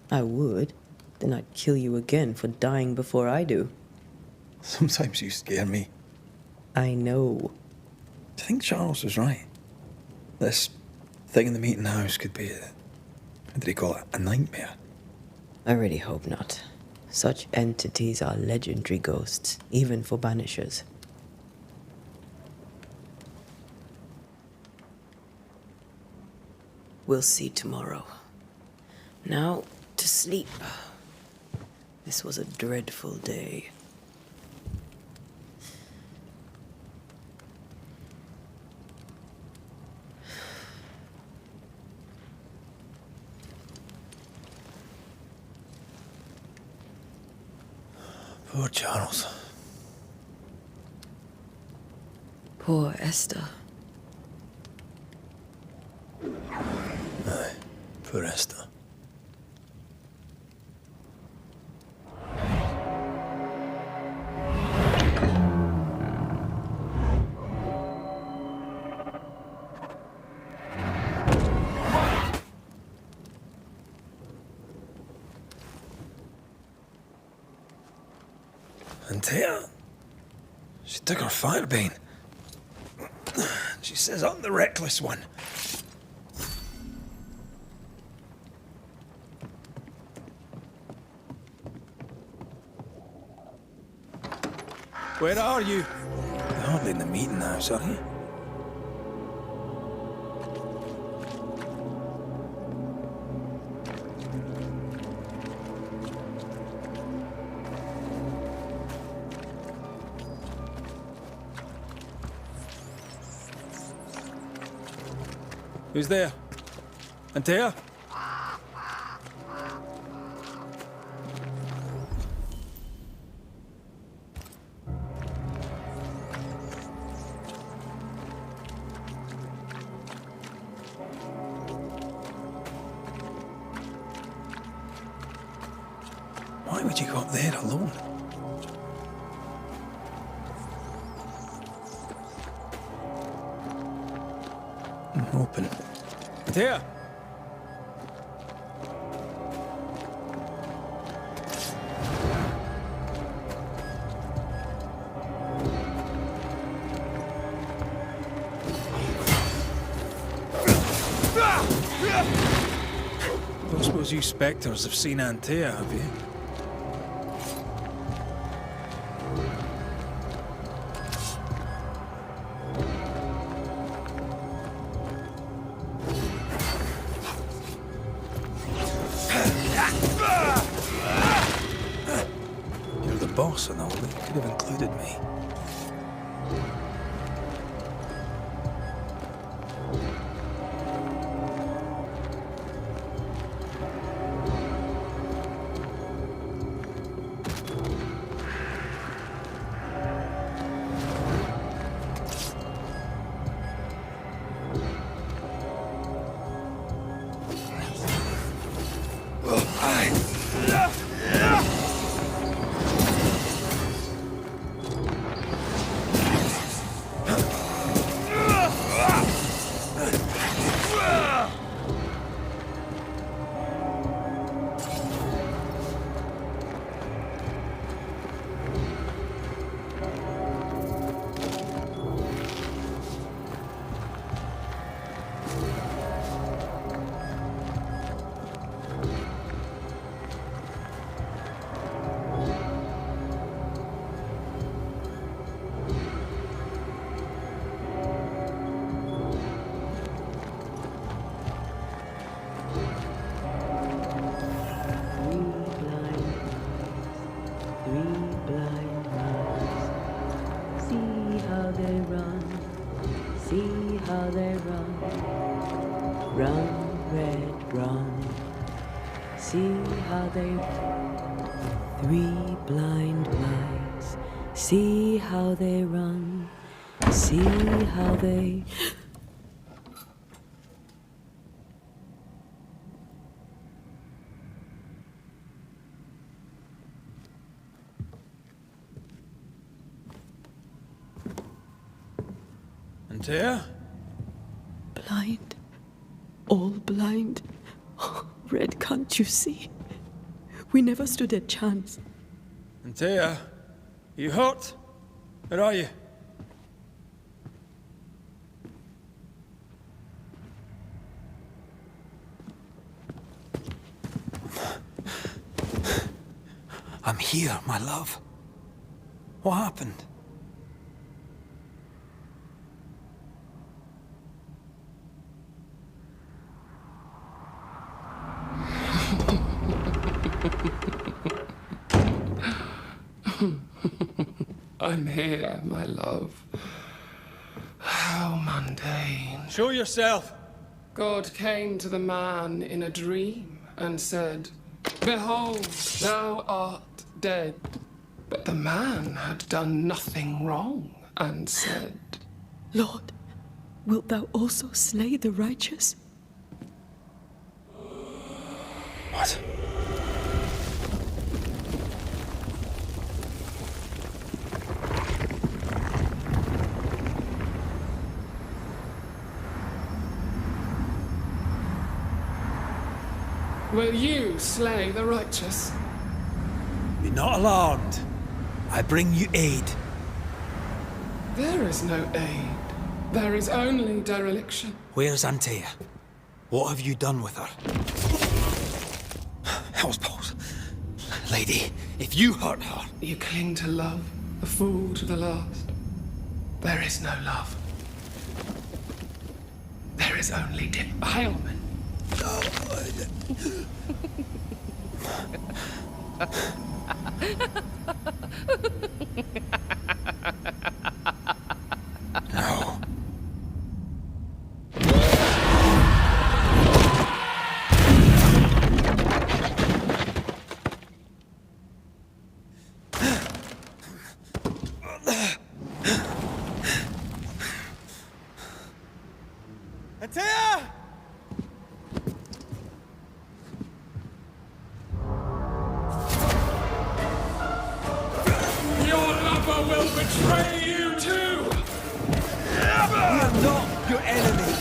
I would. Then I'd kill you again for dying before I do. Sometimes you scare me. I know. Do you think Charles was right? This thing in the meeting house could be what did he call it? A nightmare? I really hope not. Such entities are legendary ghosts, even for banishers. We'll see tomorrow. Now, to sleep. This was a dreadful day. Poor Charles. Poor Esther. Aye, poor Esther. And Tia, she took her firebane. She says I'm the reckless one. Where are you? You're hardly in the meeting house, are you? Who's there? Antea? Why would you go up there alone? Open. Antea? Don't suppose you spectres have seen Antea, have you? You're the boss and all, but you could have included me. blind mice. See how they run. See how they run. Run, red, run. See how they. 3 blind mice. See how they run. See how they. Antea? Blind. All blind. Oh, Red, can't you see? We never stood a chance. Antea, you hurt? Where are you? I'm here, my love. What happened? I'm here, my love. How mundane. Show yourself. God came to the man in a dream and said, "Behold, thou art dead." But the man had done nothing wrong and said, Lord, wilt thou also slay the righteous? What? "Will you slay the righteous?" Be not alarmed. I bring you aid. There is no aid. There is only dereliction. Where's Antea? What have you done with her? Hell's balls. Lady, if you hurt her... You cling to love, a fool to the last. There is no love. There is only defilement. No. Antea! Your lover will betray you too! We are not your enemy.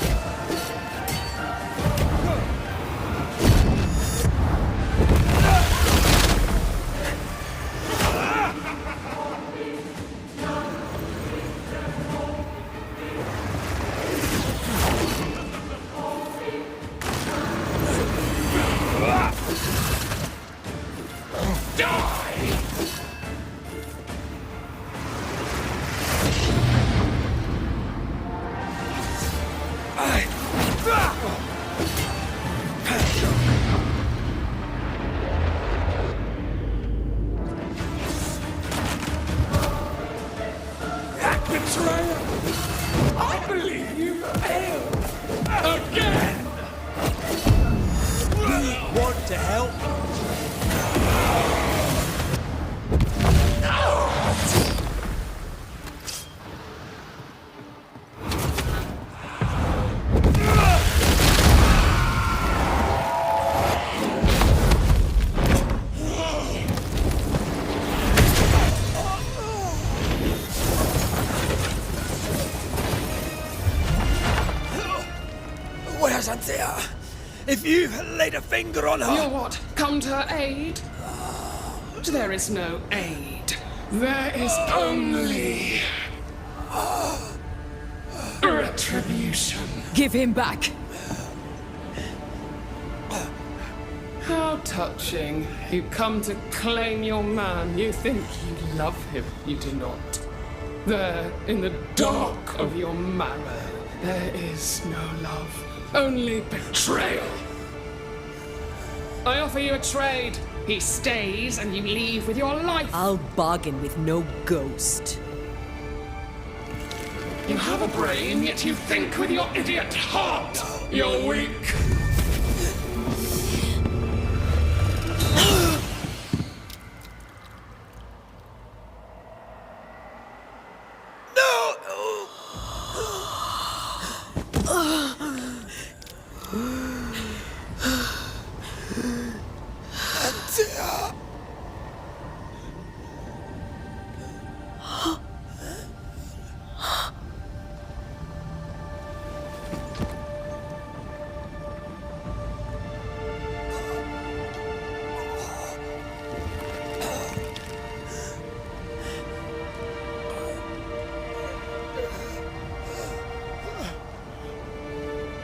Betrayer! I believe you failed! Again! We want to help. Where's Antea? If you laid a finger on her... You're what? Come to her aid? There is no aid. There is only... retribution. Give him back. How touching. You come to claim your man. You think you love him. You do not. There, in the dark of your marrow, there is no love. Only betrayal. I offer you a trade. He stays and you leave with your life. I'll bargain with no ghost. You have a brain, yet you think with your idiot heart. You're weak.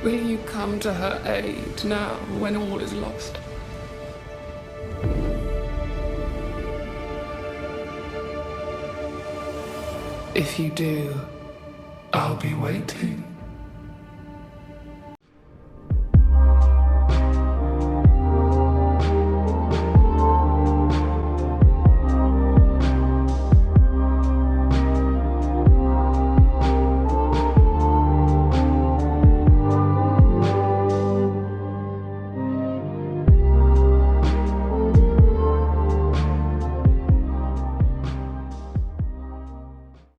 Will you come to her aid now, when all is lost? If you do, I'll be waiting.